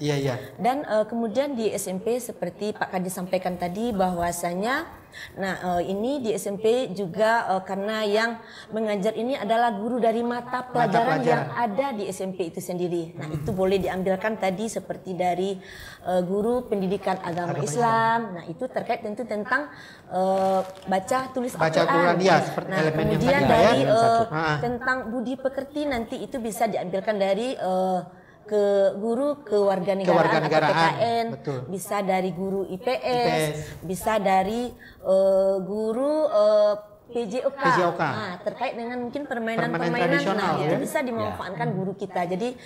Dan kemudian di SMP seperti Pak Kadi sampaikan tadi bahwasanya Nah, ini di SMP juga karena yang mengajar ini adalah guru dari mata pelajaran yang ada di SMP itu sendiri. Nah, itu boleh diambilkan tadi seperti dari guru pendidikan agama Islam. Nah, itu terkait tentu tentang baca tulis Al-Quran. Ya, seperti nah, elemen kemudian yang dari tentang budi pekerti nanti itu bisa diambilkan dari ke guru kewarganegaraan atau PKN, bisa dari guru IPS. Bisa dari guru PJOK. Nah, terkait dengan mungkin permainan-permainan, nah itu bisa dimanfaatkan guru kita. Jadi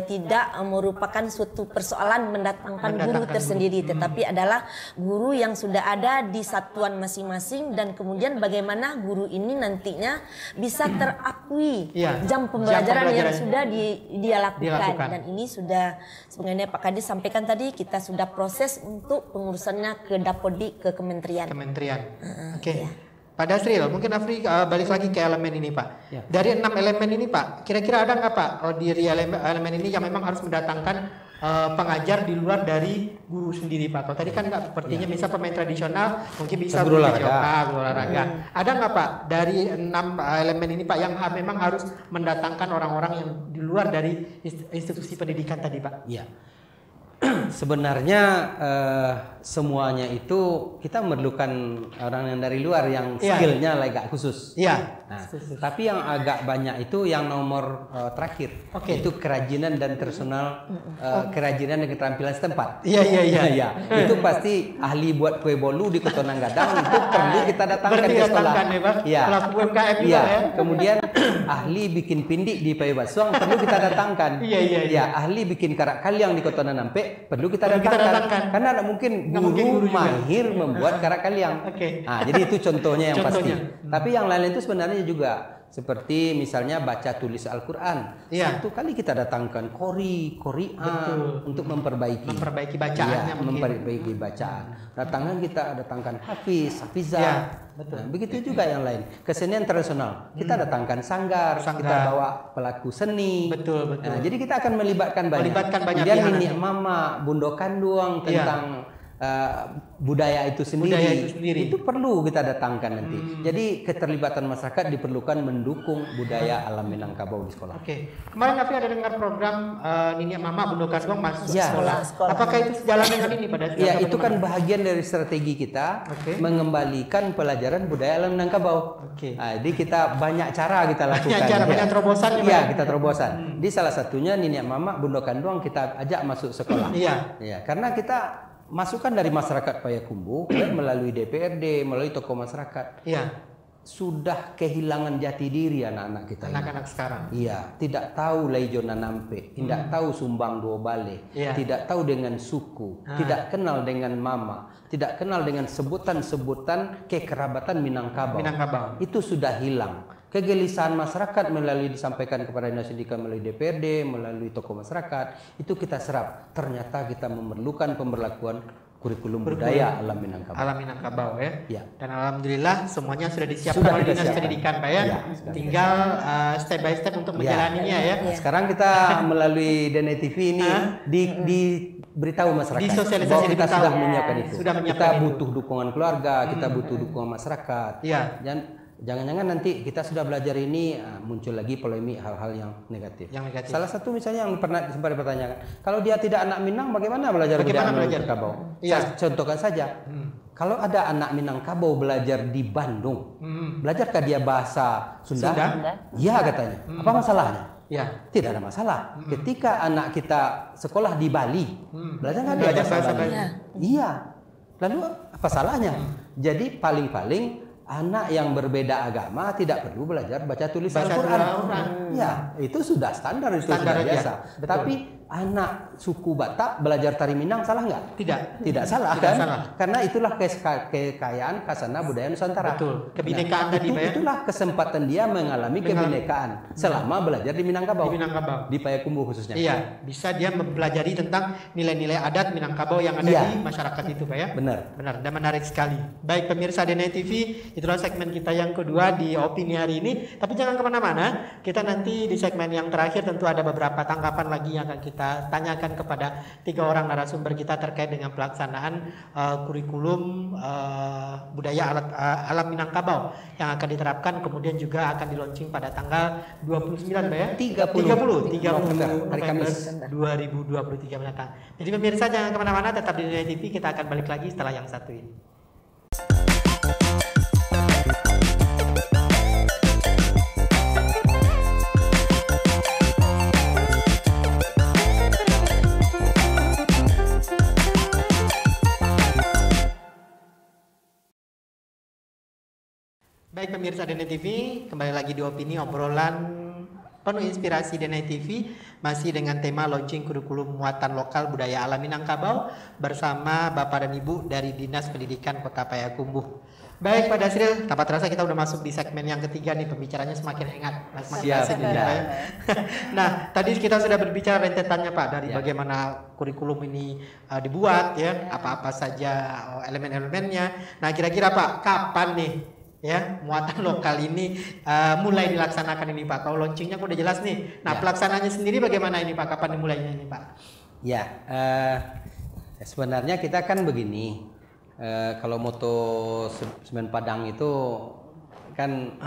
tidak merupakan suatu persoalan mendatangkan guru tersendiri, tetapi adalah guru yang sudah ada di satuan masing-masing dan kemudian bagaimana guru ini nantinya bisa terakui jam pembelajaran yang sudah dia lakukan. Dan ini sudah sebenarnya Pak Kadis sampaikan tadi, kita sudah proses untuk pengurusannya ke Dapodik, ke kementerian. Oke. Pak Dasril, mungkin Afri balik lagi ke elemen ini Pak. Dari 6 elemen ini Pak, kira-kira ada nggak Pak di elemen ini yang memang harus mendatangkan pengajar di luar dari guru sendiri Pak? Kalau tadi kan nggak, sepertinya misal pemain tradisional mungkin bisa guru olahraga. Ada nggak Pak dari 6 elemen ini Pak yang memang harus mendatangkan orang-orang yang di luar dari institusi pendidikan tadi Pak? Iya. Sebenarnya semuanya itu kita memerlukan orang yang dari luar yang skillnya agak khusus. Nah, tapi yang agak banyak itu yang nomor terakhir, itu kerajinan dan personal, kerajinan dan keterampilan setempat. Iya. Itu pasti ahli buat kue bolu di Kota Nanggadang itu perlu kita datangkan ke sekolah. Pelaku UMKM juga ya. Kemudian ahli bikin pindik di Payu Basuang perlu kita datangkan. Ahli bikin karak kaliang di Kota Nanampe perlu kita datangkan. Karena ada mungkin guru mahir membuat karak kaliang. Nah, jadi itu contohnya yang pasti. Tapi yang lain itu sebenarnya juga seperti misalnya baca tulis Al-Quran. Satu kali kita datangkan Qori'an untuk memperbaiki bacaannya, memperbaiki bacaan. Datangkan Hafiz, Hafizah. Nah, begitu juga yang lain. Kesenian tradisional kita datangkan sanggar, kita bawa pelaku seni. Nah, jadi kita akan melibatkan banyak. Kemudian Nini Mama, Bundo Kanduang tentang budaya itu sendiri itu perlu kita datangkan nanti. Jadi keterlibatan masyarakat diperlukan mendukung budaya alam Minangkabau di sekolah. Kemarin Afi ada dengar program Nini Mama Bundo Kanduang masuk sekolah. Apakah itu sejalan dengan ini pada? Itu kan bahagian dari strategi kita mengembalikan pelajaran budaya alam Minangkabau. Nah, jadi kita banyak cara kita lakukan. Banyak terobosan. Kita terobosan. Di salah satunya Nini Mama Bundo Kanduang kita ajak masuk sekolah. Karena kita masukan dari masyarakat Payakumbuh melalui DPRD, melalui tokoh masyarakat. Sudah kehilangan jati diri anak-anak kita. Anak-anak sekarang. Tidak tahu Laijo Nanampe, tidak tahu Sumbang Dua Bale, tidak tahu dengan suku, tidak kenal dengan mama, tidak kenal dengan sebutan-sebutan kekerabatan Minangkabau. Itu sudah hilang. Kegelisahan masyarakat melalui disampaikan kepada Dinas Pendidikan melalui DPRD, melalui tokoh masyarakat, itu kita serap. Ternyata kita memerlukan pemberlakuan kurikulum budaya alam Minangkabau. Alam Minangkabau Dan alhamdulillah semuanya sudah disiapkan oleh Dinas Pendidikan Pak ya. Tinggal step by step untuk menjalaninya ya. Sekarang kita melalui DNA TV ini diberitahu masyarakat bahwa kita sudah menyiapkan itu. Kita butuh dukungan keluarga, kita butuh dukungan masyarakat. Dan jangan-jangan nanti kita sudah belajar ini muncul lagi polemik hal-hal yang negatif. Salah satu misalnya yang pernah sempat dipertanyakan, kalau dia tidak anak Minang bagaimana belajar Minangkabau? Saya contohkan saja. Kalau ada anak Minangkabau belajar di Bandung, belajarkah dia bahasa Sunda? Iya katanya. Apa masalahnya? Tidak ada masalah. Ketika anak kita sekolah di Bali, belajar nggak dia bahasa Bali? Iya. Lalu apa salahnya? Jadi paling-paling anak yang berbeda agama tidak perlu belajar baca tulis Al-Quran. Itu sudah standar, itu sudah biasa. Tapi anak suku Batak belajar tari Minang salah nggak? Tidak salah kan? Karena itulah kekayaan khasana budaya Nusantara. Kebinekaan tadi ya. Itulah kesempatan dia mengalami kebinekaan selama belajar di Minangkabau. Di Payakumbuh khususnya. Bisa dia mempelajari tentang nilai-nilai adat Minangkabau yang ada di masyarakat itu Pak ya. Benar dan menarik sekali. Baik pemirsa DNA TV, itulah segmen kita yang kedua di opini hari ini. Tapi jangan kemana-mana, kita nanti di segmen yang terakhir tentu ada beberapa tanggapan lagi yang akan kita kita tanyakan kepada 3 orang narasumber kita terkait dengan pelaksanaan kurikulum budaya alam Minangkabau yang akan diterapkan, kemudian juga akan di-launching pada tanggal 29 ya? 30 November hari Kamis 2023 mendatang. Jadi pemirsa jangan kemana-mana, tetap di Dunia TV, kita akan balik lagi setelah yang satu ini. Baik pemirsa Dunia TV, kembali lagi di Opini, obrolan penuh inspirasi Dunia TV, masih dengan tema launching kurikulum muatan lokal budaya alam Minangkabau bersama Bapak dan Ibu dari Dinas Pendidikan Kota Payakumbuh. Baik Pak Dasril, tanpa terasa kita udah masuk di segmen yang ketiga nih, pembicaranya semakin hangat, semakin asik ya. Nah, tadi kita sudah berbicara rentetannya Pak, dari bagaimana kurikulum ini dibuat ya, apa-apa saja elemen-elemennya. Nah, kira-kira Pak, kapan nih ya muatan lokal ini mulai dilaksanakan ini Pak? Kalau launchingnya udah jelas nih. Nah pelaksanaannya sendiri bagaimana ini Pak? Kapan dimulainya ini Pak? Ya sebenarnya kita kan begini, kalau moto Semen Padang itu kan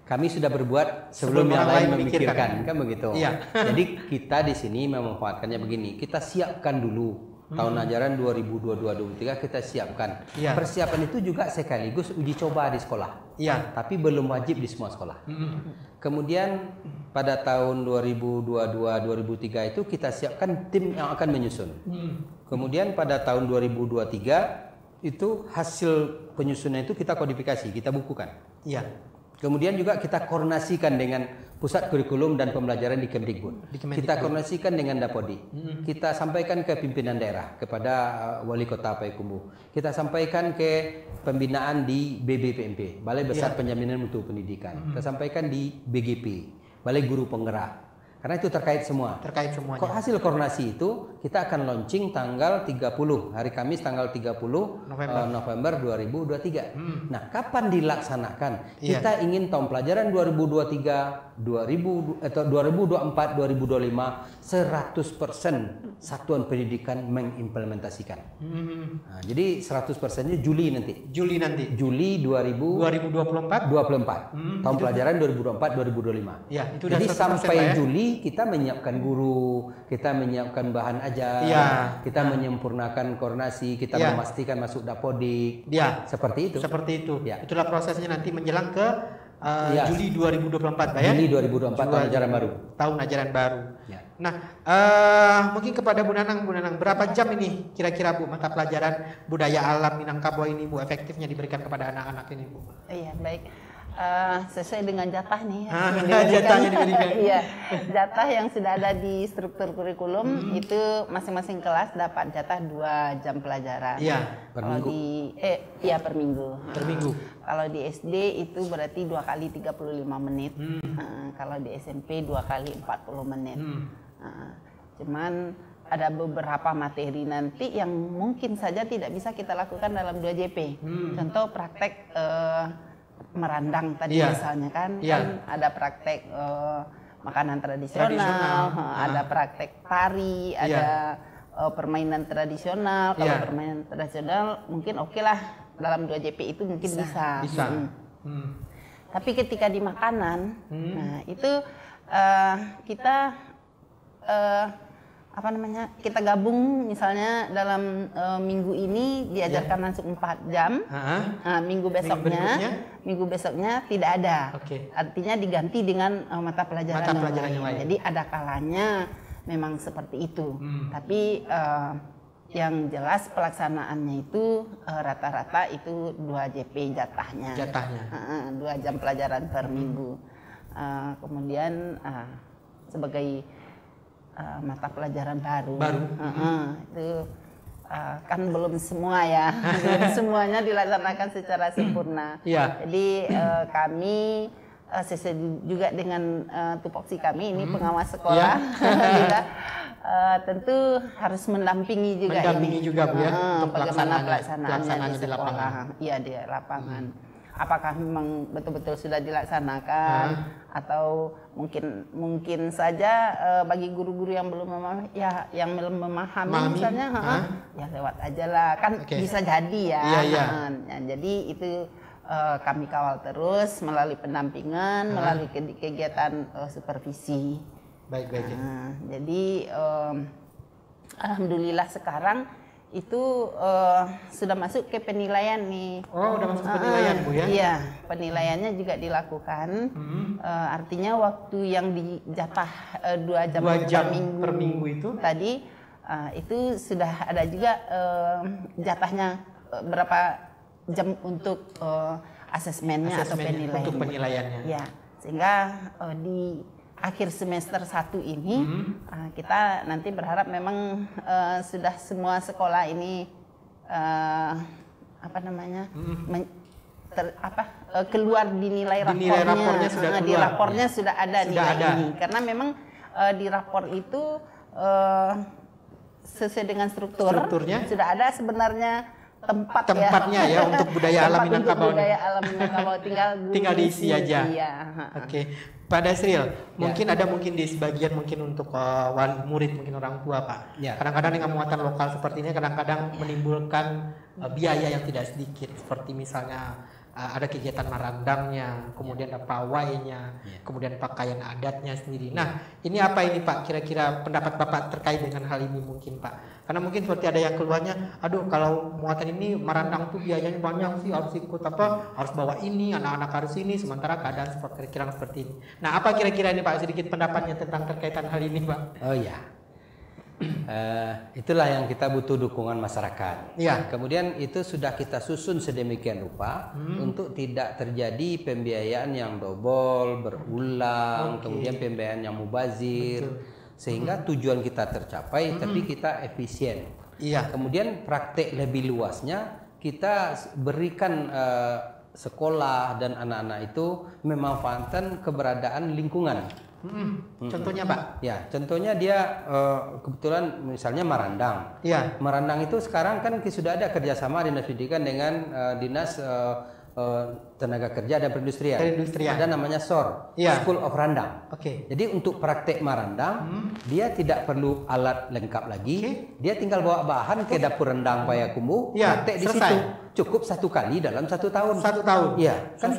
kami sudah berbuat sebelum yang lain memikirkan kan begitu. Iya. Jadi kita di sini memanfaatkannya begini, kita siapkan dulu. Tahun ajaran 2022-2023 kita siapkan. Persiapan itu juga sekaligus uji coba di sekolah. Tapi belum wajib di semua sekolah. Kemudian pada tahun 2022-2023 itu kita siapkan tim yang akan menyusun. Kemudian pada tahun 2023 itu hasil penyusunan itu kita kodifikasi, kita bukukan. Kemudian juga kita koordinasikan dengan Pusat Kurikulum dan Pembelajaran di Kemdikbud. Kita koordinasikan dengan Dapodi. Kita sampaikan ke pimpinan daerah, kepada Wali Kota Payakumbuh. Kita sampaikan ke pembinaan di BBPMP, Balai Besar Penjaminan Mutu Pendidikan. Kita sampaikan di BGP, Balai Guru Penggerak. Karena itu terkait semua. Terkait semuanya. Hasil koordinasi itu kita akan launching tanggal 30, hari Kamis tanggal 30 November 2023. Nah, kapan dilaksanakan? Kita ingin tahun pelajaran 2023, 2024, 2025 100% satuan pendidikan mengimplementasikan. Nah, jadi 100%-nya Juli nanti. Juli 2024. Tahun pelajaran 2024, 2025. Itu jadi sampai Juli kita menyiapkan guru, kita menyiapkan bahan ajar, kita menyempurnakan koordinasi, kita memastikan masuk Dapodik. Seperti itu. Seperti itu. Itulah prosesnya nanti menjelang ke Juli 2024 Pak ya. Juli 2024 tahun ajaran baru. Tahun ajaran baru. Nah, mungkin kepada Bu Nanang, berapa jam ini kira-kira Bu mata pelajaran budaya alam Minangkabau ini Bu efektifnya diberikan kepada anak-anak ini Bu? Iya, baik. Sesuai dengan jatah nih. Jatahnya diberikan. Iya, jatah yang sudah ada di struktur kurikulum itu masing-masing kelas dapat jatah 2 jam pelajaran. Per minggu. Per minggu. Per minggu. Kalau di SD itu berarti 2 kali 35 menit. Kalau di SMP 2 kali 40 menit. Cuman ada beberapa materi nanti yang mungkin saja tidak bisa kita lakukan dalam 2 JP. Contoh praktek merandang tadi misalnya kan ada praktek makanan tradisional. Ada praktek tari, ada permainan tradisional. Kalau permainan tradisional mungkin oke lah dalam 2 JP itu mungkin bisa. Tapi ketika di makanan, nah itu kita kita gabung misalnya dalam minggu ini diajarkan langsung 4 jam, minggu besoknya tidak ada. Artinya diganti dengan mata pelajaran yang lain. Jadi ada kalanya memang seperti itu. Tapi yang jelas pelaksanaannya itu rata-rata itu 2 JP jatahnya. 2 jam pelajaran per minggu. Kemudian sebagai mata pelajaran baru. Itu kan belum semua ya, belum semuanya dilaksanakan secara sempurna. Jadi kami sesuai juga dengan tupoksi kami ini pengawas sekolah juga tentu harus mendampingi juga Bu ya, bagaimana pelaksanaannya di sekolah. Iya, di lapangan. apakah memang betul-betul sudah dilaksanakan atau mungkin saja bagi guru-guru yang belum memahami yang belum memahami misalnya ya lewat aja lah kan bisa jadi ya. Jadi itu kami kawal terus melalui pendampingan, melalui kegiatan supervisi. Baik. Jadi alhamdulillah sekarang itu sudah masuk ke penilaian nih. Oh, udah masuk penilaian Bu ya? Iya, penilaiannya juga dilakukan. Artinya waktu yang dijatah 2 jam per minggu itu tadi itu sudah ada juga jatahnya berapa jam untuk asesmennya atau penilaiannya. Untuk penilaiannya. Ya, sehingga di akhir semester 1 ini kita nanti berharap memang sudah semua sekolah ini keluar dinilai rapornya sudah keluar. Di rapornya sudah ada nilai ini karena memang di rapor itu sesuai dengan strukturnya sudah ada sebenarnya tempatnya ya untuk budaya alam Minangkabau. Tinggal diisi aja. Oke. Pak Dasril, mungkin ada di sebagian untuk wali murid, mungkin orang tua Pak. Kadang-kadang dengan muatan lokal seperti ini kadang-kadang menimbulkan biaya yang tidak sedikit, seperti misalnya ada kegiatan marandangnya, kemudian ada pawainya, kemudian pakaian adatnya sendiri. Nah, ini apa ini Pak? Kira-kira pendapat Bapak terkait dengan hal ini mungkin Pak? Karena mungkin seperti ada yang keluarnya, aduh kalau muatan ini marandang tuh biayanya banyak sih, harus ikut harus bawa ini, anak-anak harus ini, sementara keadaan kira-kira seperti ini. Nah, apa kira-kira ini Pak sedikit pendapatnya tentang terkaitan hal ini Pak? Oh ya. Itulah yang kita butuh dukungan masyarakat. Kemudian itu sudah kita susun sedemikian rupa untuk tidak terjadi pembiayaan yang double, berulang, kemudian pembiayaan yang mubazir, sehingga tujuan kita tercapai, tapi kita efisien. Kemudian praktek lebih luasnya kita berikan sekolah dan anak-anak itu memanfaatkan keberadaan lingkungan. Contohnya Pak? Ya, contohnya dia kebetulan misalnya Marandang. Marandang itu sekarang kan sudah ada kerjasama Dinas Pendidikan dengan Dinas Tenaga Kerja dan Perindustrian. Ada namanya SOR, School of Randang. Jadi untuk praktek Marandang, dia tidak perlu alat lengkap lagi. Dia tinggal bawa bahan ke dapur rendang Payakumbuh, praktek di situ. Cukup 1 kali dalam 1 tahun. 1 tahun. Iya, kan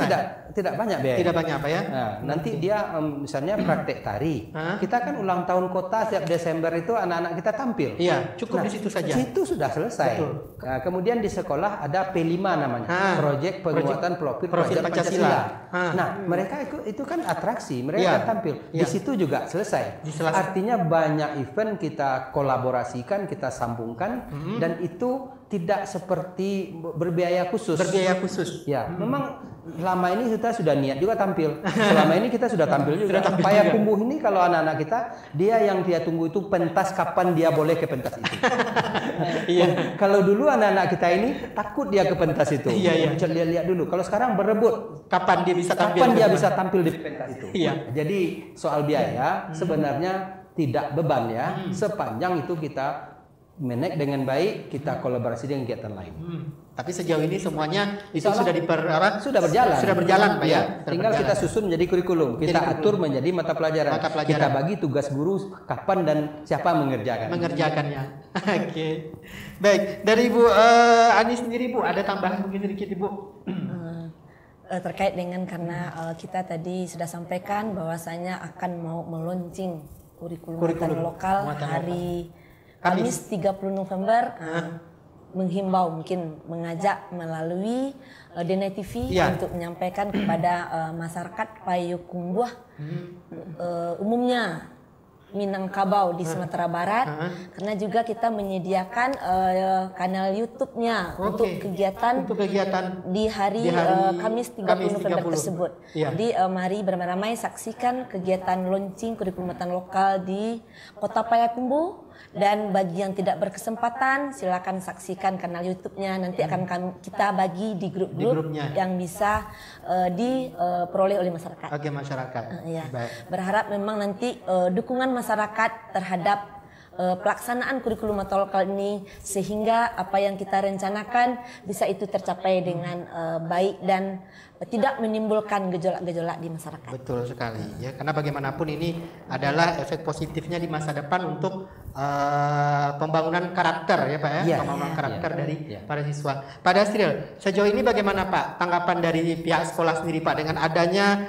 tidak banyak biaya. Tidak banyak Pak ya. Nah, nanti dia misalnya praktek tari. Kita kan ulang tahun kota setiap Desember itu anak-anak kita tampil. Cukup di situ saja. Itu sudah selesai. Nah, kemudian di sekolah ada P5 namanya, Proyek Penguatan Profil Pancasila. Nah, mereka itu kan atraksi, mereka tampil. Di situ juga selesai. Artinya banyak event kita kolaborasikan, kita sambungkan, dan itu tidak seperti berbiaya khusus. Ya, memang lama ini kita sudah niat juga tampil. Selama ini kita sudah tampil juga. Payakumbuh ini kalau anak-anak kita, dia tunggu itu pentas kapan dia boleh ke pentas itu. Kalau dulu anak-anak kita ini takut dia ke pentas itu. Lihat dulu. Kalau sekarang berebut kapan dia bisa tampil di pentas itu. Jadi soal biaya sebenarnya tidak beban ya, sepanjang itu kita manage dengan baik, kita kolaborasi dengan kegiatan lain. Tapi sejauh ini semuanya itu sudah berjalan Pak ya. Tinggal kita susun menjadi kurikulum, kita atur menjadi mata pelajaran. Kita bagi tugas guru kapan dan siapa mengerjakannya. Oke. Baik, dari Ibu Ani sendiri Bu, ada tambahan mungkin sedikit Ibu? Terkait dengan karena kita tadi sudah sampaikan bahwasanya akan mau meluncing kurikulum lokal hari Kamis 30 November menghimbau mungkin mengajak melalui DNA TV untuk menyampaikan kepada masyarakat Payakumbuh umumnya Minangkabau di Sumatera Barat karena juga kita menyediakan kanal YouTube-nya untuk kegiatan di hari Kamis 30 November tersebut. Jadi mari beramai-ramai saksikan kegiatan launching kurikulum lokal di Kota Payakumbuh. Dan bagi yang tidak berkesempatan, silakan saksikan kanal YouTube-nya. Nanti akan kita bagi di grup-grup yang bisa diperoleh oleh masyarakat. Masyarakat. Berharap memang nanti dukungan masyarakat terhadap pelaksanaan kurikulum mata lokal ini sehingga apa yang kita rencanakan bisa itu tercapai dengan baik dan tidak menimbulkan gejolak-gejolak di masyarakat. Betul sekali ya, karena bagaimanapun ini adalah efek positifnya di masa depan untuk pembangunan karakter ya Pak ya, pembangunan karakter dari para siswa. Pak Dasril, sejauh ini bagaimana Pak tanggapan dari pihak sekolah sendiri Pak dengan adanya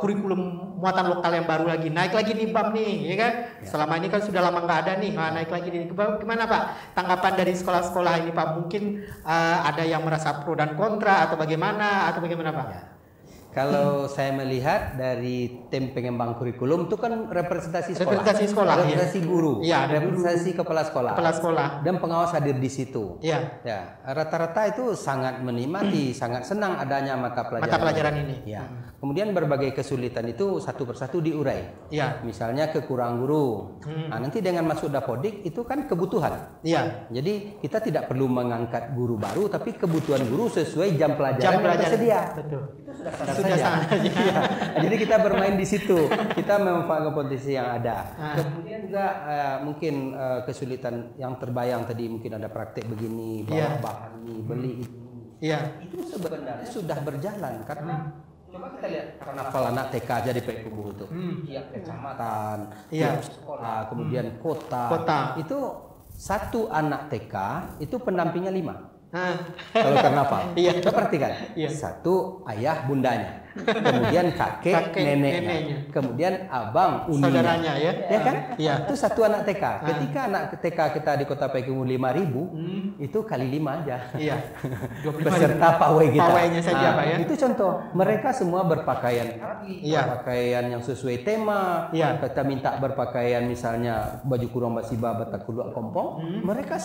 kurikulum muatan lokal yang baru lagi, naik lagi nih bab nih ya kan? Selama ini kan sudah lama nggak ada nih, naik lagi nih. Gimana Pak tanggapan dari sekolah-sekolah ini Pak? Mungkin ada yang merasa pro dan kontra atau bagaimana Pak? Kalau saya melihat dari tim pengembang kurikulum itu kan representasi sekolah, representasi guru, representasi kepala sekolah, dan pengawas hadir di situ. Ya, rata-rata itu sangat menikmati, sangat senang adanya mata pelajaran ini. Ya. Kemudian berbagai kesulitan itu satu persatu diurai. Misalnya kekurangan guru. Nah, nanti dengan masuk Dapodik itu kan kebutuhan. Jadi kita tidak perlu mengangkat guru baru, tapi kebutuhan guru sesuai jam pelajaran yang tersedia. Betul. Sudah sangat. Jadi kita bermain di situ, kita memanfaatkan potensi yang ada. Kemudian juga mungkin kesulitan yang terbayang tadi, mungkin ada praktek begini, bawa bahan ini, beli ini. Itu sebenarnya sudah berjalan karena coba kita lihat karnaval anak TK aja di Payakumbuh itu, tiap kecamatan, tiap sekolah, kemudian kota. Itu satu anak TK itu pendampingnya 5. Kalau karnaval, perhatikan, satu ayah bundanya, kemudian kakek neneknya, kemudian abang uninya, saudaranya ya kan? Itu satu anak TK. Ketika anak TK kita di Kota Payakumbuh 5.000, itu kali 5 aja. Beserta pawai kita. Pawainya saja Pak ya. Itu contoh. Mereka semua berpakaian berpakaian yang sesuai tema. Kita minta berpakaian misalnya baju kurung basiba batak kudu kompong, mereka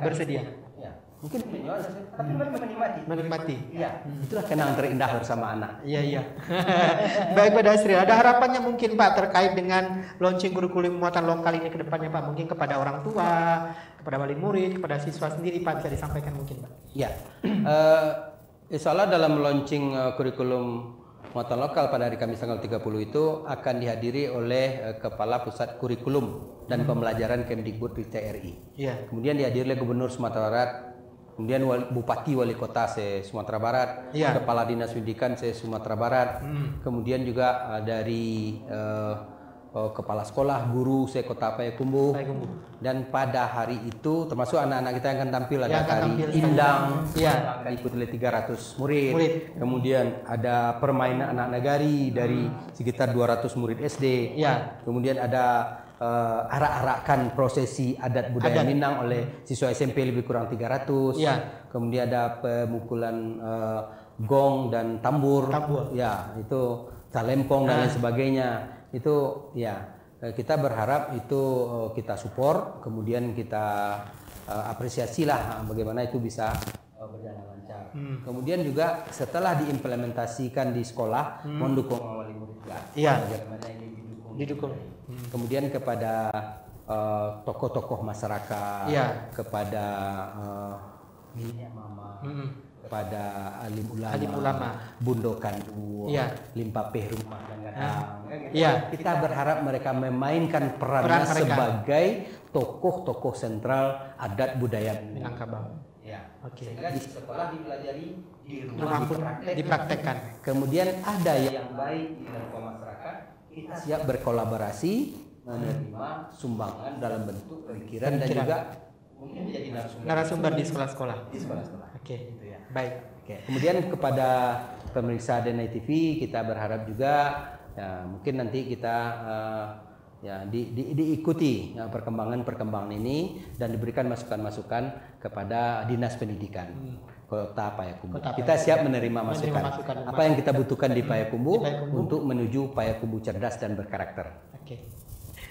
bersedia. Mungkin menjual, tapi mereka menikmati. Itulah kenangan terindah bersama anak. Baik Pak Dasril, ada harapannya mungkin Pak terkait dengan launching kurikulum muatan lokal ini ke depannya Pak, mungkin kepada orang tua, kepada wali murid, kepada siswa sendiri Pak, bisa disampaikan mungkin Pak. Insya Allah dalam launching kurikulum muatan lokal pada hari Kamis tanggal 30 itu akan dihadiri oleh Kepala Pusat Kurikulum dan Pembelajaran Kemdikbud RI. Kemudian dihadiri oleh Gubernur Sumatera Barat, kemudian Bupati Wali Kota Sumatera Barat, Kepala Dinas Pendidikan Sumatera Barat, kemudian juga dari Kepala Sekolah, Guru Kota Payakumbuh. Dan pada hari itu termasuk anak-anak kita yang akan tampil, ada tari indang, diikuti oleh 300 murid. Kemudian ada permainan anak nagari dari sekitar 200 murid SD. Kemudian ada arak-arakan prosesi adat budaya Minang oleh siswa SMP lebih kurang 300. Kemudian ada pemukulan gong dan tambur. Itu talempong dan lain sebagainya. Itu kita berharap itu kita support, kemudian kita apresiasilah bagaimana itu bisa berjalan lancar. Kemudian juga setelah diimplementasikan di sekolah, mendukung wali murid bagaimana ini didukung. Kemudian kepada tokoh-tokoh masyarakat, kepada mama, kepada alim ulama, bundokan limpapeh rumah dan kita berharap mereka memainkan perannya sebagai tokoh-tokoh sentral adat budaya Minangkabau. Sehingga di sekolah dipelajari, di rumah pun dipraktekkan. Kemudian ada yang baik di dalam masyarakat, kita siap berkolaborasi, menerima sumbangan dalam bentuk pikiran dan juga mungkin menjadi narasumber di sekolah-sekolah. Baik. Kemudian kepada pemirsa DNI TV kita berharap juga mungkin nanti kita diikuti perkembangan ini dan diberikan masukan-masukan kepada Dinas Pendidikan Kota Payakumbuh. Kita siap menerima masukan. Apa yang kita butuhkan di Payakumbuh untuk menuju Payakumbuh cerdas dan berkarakter.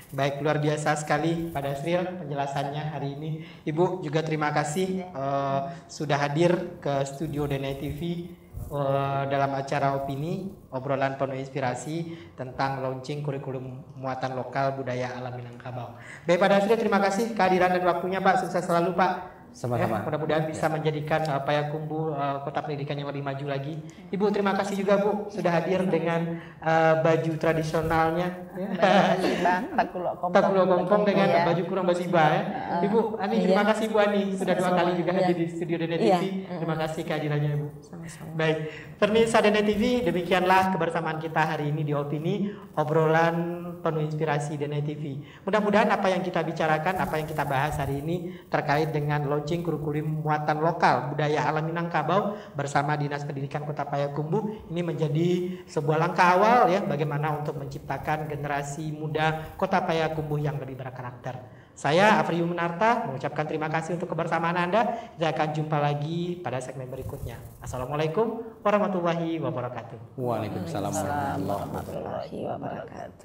Baik, luar biasa sekali Pak Dasril penjelasannya hari ini. Ibu juga terima kasih sudah hadir ke studio DNI TV dalam acara opini, obrolan penuh inspirasi tentang launching kurikulum muatan lokal budaya alam Minangkabau. Baik Pak Dasril, terima kasih kehadiran dan waktunya Pak. Sukses selalu Pak. Sama-sama. Mudah-mudahan bisa menjadikan Payakumbuh kota pendidikan yang lebih maju lagi. Ibu terima kasih juga Bu sudah hadir dengan baju tradisionalnya. Takulo Kongkong dengan baju kurang basiba ya. Ibu Ani terima kasih Bu Ani sudah 2 kali juga hadir di studio DNET TV. Terima kasih kehadirannya Ibu. Baik, pemirsa DNET TV, demikianlah kebersamaan kita hari ini di Opini, obrolan penuh inspirasi DNET TV. Mudah-mudahan apa yang kita bicarakan, apa yang kita bahas hari ini terkait dengan launching kurikulum muatan lokal budaya alam Minangkabau bersama Dinas Pendidikan Kota Payakumbuh ini menjadi sebuah langkah awal ya bagaimana untuk menciptakan generasi muda Kota Payakumbuh yang lebih berkarakter. Saya Afri Yunarta mengucapkan terima kasih untuk kebersamaan Anda. Kita akan jumpa lagi pada segmen berikutnya. Assalamualaikum warahmatullahi wabarakatuh. Waalaikumsalam warahmatullahi wabarakatuh.